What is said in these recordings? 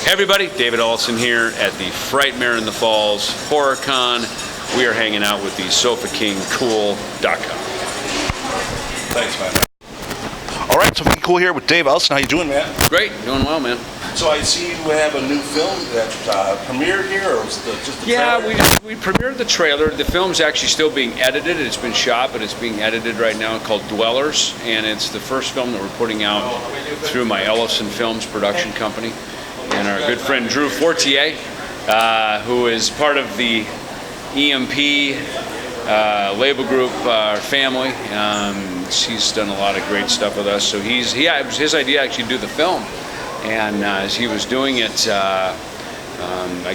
Hey everybody, David Ellefson here at the Frightmare in the Falls HorrorCon. We are hanging out with the SofaKingCool.com. Thanks, man. All right, SofaKing Cool here with Dave Ellefson. How you doing, man? Great, doing well, man. So I see you have a new film that premiered here, or was it just the trailer? Yeah, we premiered the trailer. The film's actually still being edited. It's been shot, but it's being edited right now, called Dwellers, and it's the first film that we're putting out through my Ellefson Films production company. And our good friend Drew Fortier, who is part of the EMP label group family. He's done a lot of great stuff with us. So his idea actually to do the film. And as he was doing it, I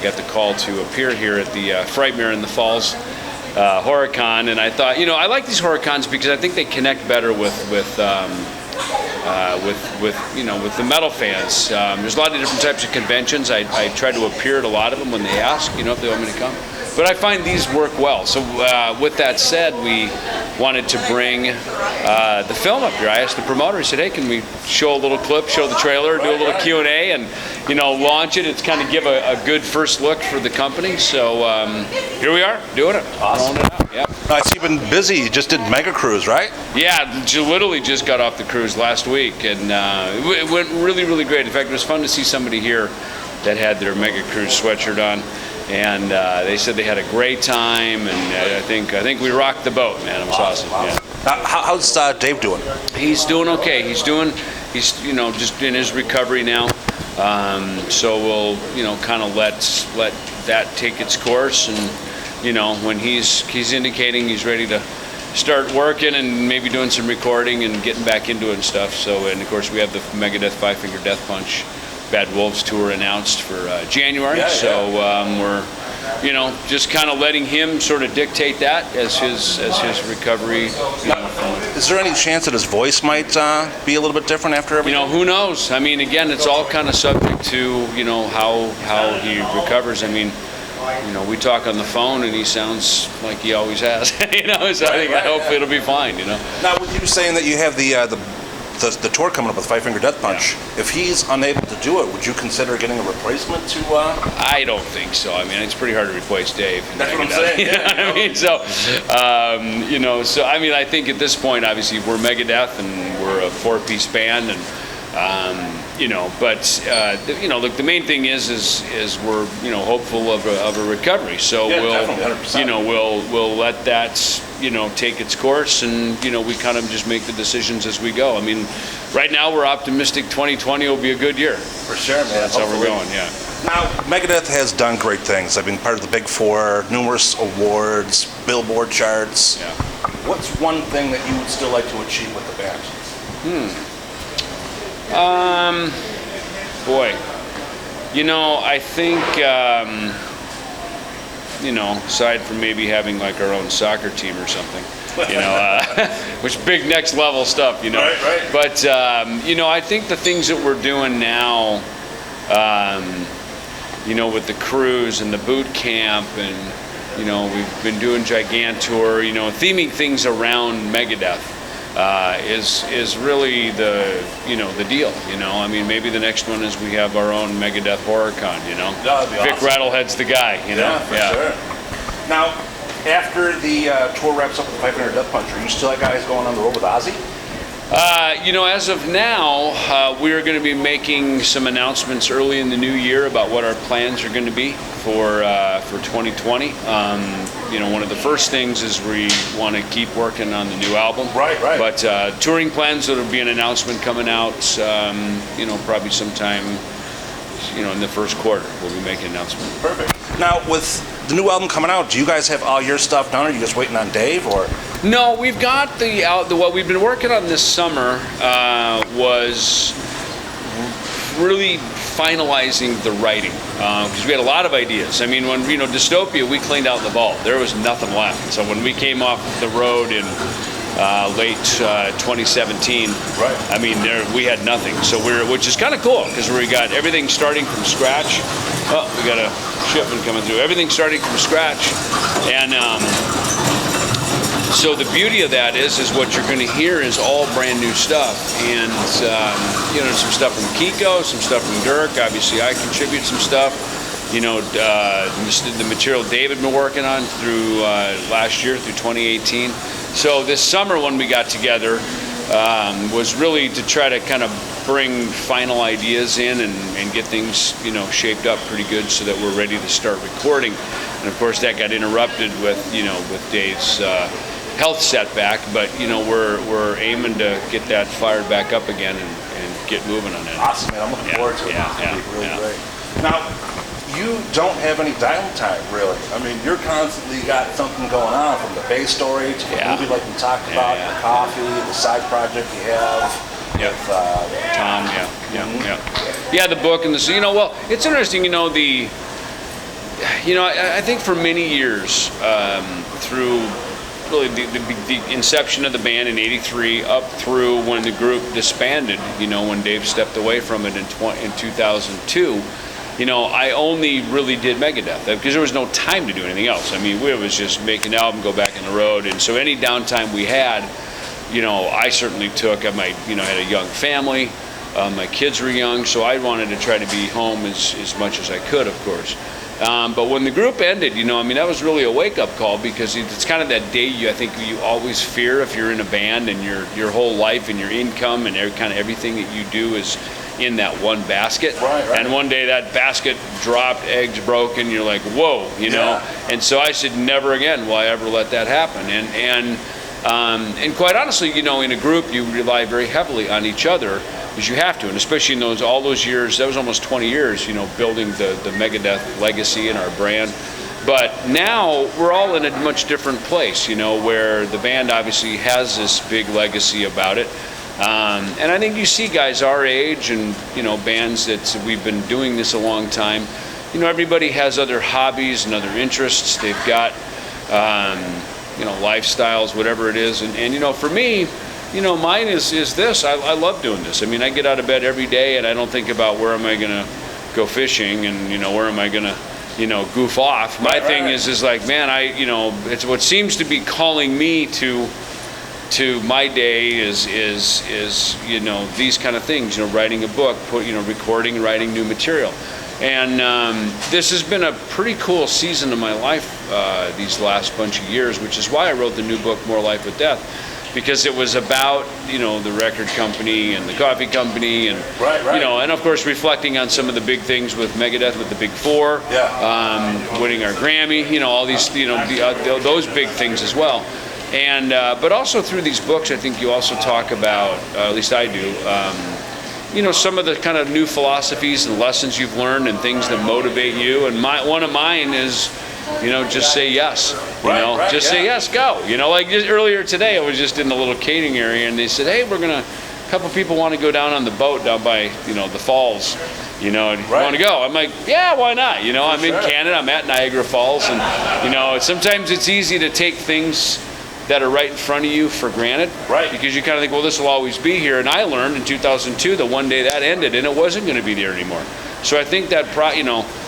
got the call to appear here at the Frightmare in the Falls HorrorCon. And I thought, you know, I like these HorrorCons because I think they connect better with the metal fans. There's a lot of different types of conventions. I try to appear at a lot of them when they ask, you know, if they want me to come. But I find these work well. So with that said, we wanted to bring the film up here. I asked the promoter, he said, hey, can we show a little clip, show the trailer, do a little Q&A, and, you know, launch it. It's kind of give a good first look for the company. So here we are, doing it. Awesome. Rolling it out. Yep. I see you've been busy. You just did Megacruise, right? Yeah, literally just got off the cruise last week, and it went really, really great. In fact, it was fun to see somebody here that had their Megacruise sweatshirt on, and they said they had a great time, and I think we rocked the boat, man. It was awesome. Yeah. How's Dave doing? He's doing okay. He's you know, just in his recovery now. So we'll, you know, kind of let that take its course, and you know, when he's indicating he's ready to start working and maybe doing some recording and getting back into it and stuff. So, and of course we have the Megadeth 5-Finger Death Punch Bad Wolves tour announced for January. Yeah, so we're, you know, just kind of letting him sort of dictate that as his recovery. Is there any chance that his voice might be a little bit different after everything? You know, who knows? I mean, again, it's all kind of subject to, you know, how he recovers. I mean, you know, we talk on the phone and he sounds like he always has. You know, so I hope it'll be fine. You know. Now, with you saying that you have the tour coming up with 5-Finger Death Punch, if he's unable to do it, would you consider getting a replacement to? I don't think so. I mean, it's pretty hard to replace Dave. That's what I'm saying. You know what I mean? So, you know, so I mean, I think at this point, obviously, we're Megadeth and we're a 4-piece band, and you know, but you know, look, the main thing is we're, you know, hopeful of a recovery. So we'll, you know, we'll let that, you know, take its course, and you know, we kind of just make the decisions as we go. I mean, right now we're optimistic 2020 will be a good year. For sure, man. So that's how we're going. Yeah. Now, Megadeth has done great things. I've been part of the Big Four, numerous awards, Billboard charts. Yeah. What's one thing that you would still like to achieve with the band? Boy, you know, I think, you know, aside from maybe having like our own soccer team or something, you know, which big next level stuff, you know. Right. But, you know, I think the things that we're doing now, you know, with the cruise and the boot camp, and, you know, we've been doing Gigantour, you know, theming things around Megadeth. Is really the, you know, the deal, you know. I mean, maybe the next one is we have our own Megadeth HorrorCon, you know. That'd be Vic awesome. Rattlehead's the guy, you know. Yeah, for sure. Now, after the tour wraps up with 5-Finger Death Punch, are you still guys going on the road with Ozzy? You know, as of now, we are going to be making some announcements early in the new year about what our plans are going to be for 2020. You know, one of the first things is we want to keep working on the new album. Right. But touring plans, there'll be an announcement coming out, you know, probably sometime, you know, in the first quarter. We'll be making an announcement. Perfect. Now, with the new album coming out, do you guys have all your stuff done? Or are you just waiting on Dave, or? No, we've got what we've been working on this summer was really finalizing the writing, because we had a lot of ideas. I mean, when, you know, Dystopia, we cleaned out the vault. There was nothing left. So when we came off the road in late 2017, right. I mean, we had nothing. So which is kind of cool, because we got everything starting from scratch. Oh, we got a shipment coming through. Everything starting from scratch, and So the beauty of that is what you're going to hear is all brand new stuff, and some stuff from Kiko, some stuff from Dirk. Obviously, I contribute some stuff. The material David been working on through last year, through 2018. So this summer when we got together was really to try to kind of bring final ideas in and get things, shaped up pretty good so that we're ready to start recording. And of course that got interrupted with Dave's health setback, but we're aiming to get that fired back up again and get moving on it. Awesome, man. I'm looking forward to it. It's really great. Now, you don't have any downtime, really. I mean, you're constantly got something going on, from the Bay story to the movie like we talked about, the coffee, the side project you have. With, Tom, yeah, the book and the, well, it's interesting, I think for many years, through really the inception of the band in '83 up through when the group disbanded, when Dave stepped away from it in 2002, I only really did Megadeth because there was no time to do anything else. I mean, we was just make an album, go back on the road, and so any downtime we had, I certainly took. I had a young family, my kids were young, so I wanted to try to be home as much as I could, of course. But when the group ended, that was really a wake-up call, because it's kind of that day I think you always fear if you're in a band and your whole life and your income and kind of everything that you do is in that one basket. Right. And one day that basket dropped, eggs broken, you're like, whoa, And so I said, never again will I ever let that happen. And quite honestly, in a group you rely very heavily on each other, because you have to, and especially in all those years, that was almost 20 years, building the Megadeth legacy and our brand. But now we're all in a much different place, where the band obviously has this big legacy about it. And I think you see guys our age and, bands that we've been doing this a long time, everybody has other hobbies and other interests. They've got, lifestyles, whatever it is. And for me, mine is this. I love doing this. I mean, I get out of bed every day and I don't think about where am I going to go fishing and, where am I going to, goof off. My thing is like, man, it's what seems to be calling me to my day is these kind of things, writing a book, recording, writing new material. And this has been a pretty cool season of my life these last bunch of years, which is why I wrote the new book, More Life with Death, because it was about, the record company and the coffee company and, and of course reflecting on some of the big things with Megadeth, with the Big Four, winning our Grammy, all these, those big things as well. And but also through these books, I think you also talk about, at least I do, some of the kind of new philosophies and lessons you've learned and things that motivate you. And one of mine is, just say yes. Say yes, go. Like just earlier today, I was just in the little catering area, and they said, hey, a couple people want to go down on the boat down by, the falls. You want to go? I'm like, yeah, why not? I'm in Canada, I'm at Niagara Falls, and, sometimes it's easy to take things that are right in front of you for granted, because you kind of think, well, this will always be here. And I learned in 2002 that one day that ended and it wasn't going to be there anymore. So I think that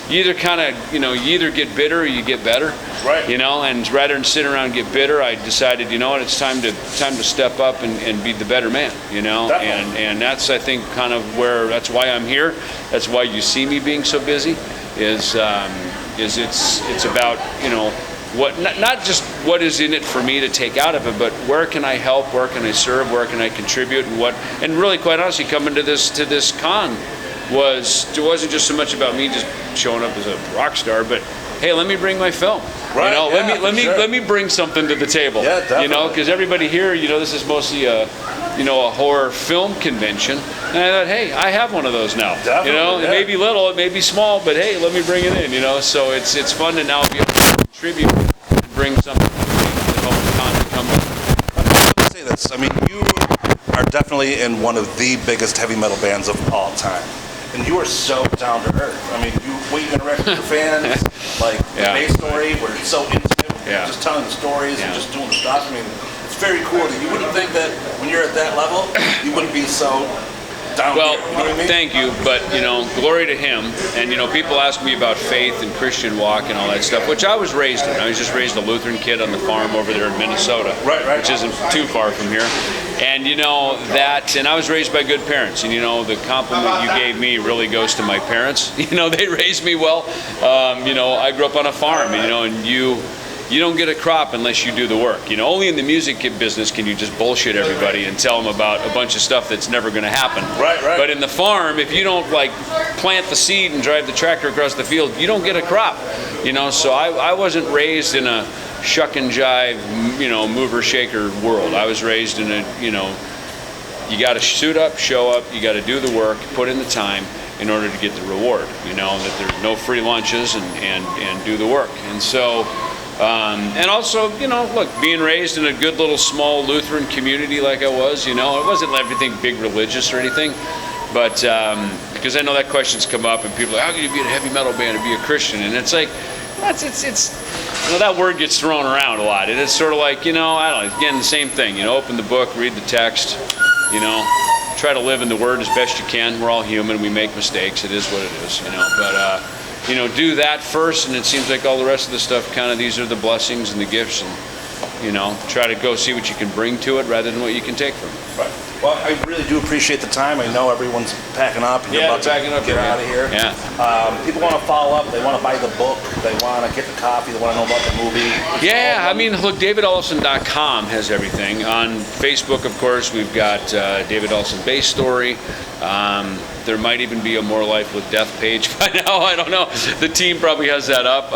you either kind of you either get bitter or you get better, and rather than sit around and get bitter, I decided, it's time to step up and be the better man, and that's, I think, kind of that's why I'm here. That's why you see me being so busy, is it's about what, not just what is in it for me to take out of it, but where can I help, where can I serve, where can I contribute, and really, quite honestly, coming to this con it wasn't just so much about me just showing up as a rock star, but hey, let me bring my film. Let me bring something to the table. Yeah, definitely. Because everybody here, this is mostly a horror film convention, and I thought, hey, I have one of those now. Definitely, It may be little, it may be small, but hey, let me bring it in. So it's fun to now be able to contribute and bring something to help the con come. I'll say this. I mean, you are definitely in one of the biggest heavy metal bands of all time. And you are so down to earth. I mean, what you interact with your fans, like the Bay story, where it's so intimate, just telling the stories and just doing the stuff. I mean, it's very cool. You wouldn't think that when you're at that level, you wouldn't be so down Well, here. You know what I mean? thank you, but glory to him. And people ask me about faith and Christian walk and all that stuff, which I was raised in. I was just raised a Lutheran kid on the farm over there in Minnesota, Right. which isn't too far from here. And and I was raised by good parents. And the compliment you gave me really goes to my parents. They raised me well. I grew up on a farm, and you don't get a crop unless you do the work. Only in the music business can you just bullshit everybody and tell them about a bunch of stuff that's never going to happen. Right. But in the farm, if you don't plant the seed and drive the tractor across the field, you don't get a crop. So I wasn't raised in a shuck and jive, mover shaker world. I was raised in a, you got to suit up, show up, you got to do the work, put in the time in order to get the reward. That there's no free lunches and do the work. And so. And also, look, being raised in a good little small Lutheran community like I was, it wasn't everything big religious or anything, but because I know that question's come up and people are like, how can you be in a heavy metal band and be a Christian? And it's like, that word gets thrown around a lot. It's sort of like, I don't know, again, the same thing, open the book, read the text, try to live in the Word as best you can. We're all human, we make mistakes, it is what it is, but do that first, and it seems like all the rest of the stuff, these are the blessings and the gifts, and try to go see what you can bring to it rather than what you can take from it. Right. Well, I really do appreciate the time. I know everyone's packing up. And you're about to packing up, get out of here. Yeah. People want to follow up. They want to buy the book. They want to get the coffee. They want to know about the movie. Yeah, look, DavidEllefson.com has everything. On Facebook, of course, we've got David Ellefson Bass Story. There might even be a More Life with Death page by now. I don't know. The team probably has that up.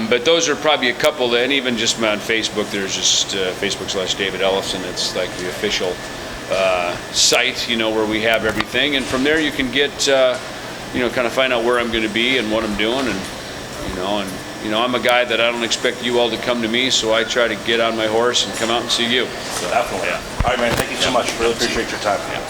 But those are probably a couple, and even just on Facebook, there's just Facebook/David Ellefson. It's like the official site, where we have everything. And from there you can get, kind of find out where I'm going to be and what I'm doing. And I'm a guy that I don't expect you all to come to me, so I try to get on my horse and come out and see you. So definitely. Yeah. All right, man. Thank you so much. Really appreciate your time. Yeah.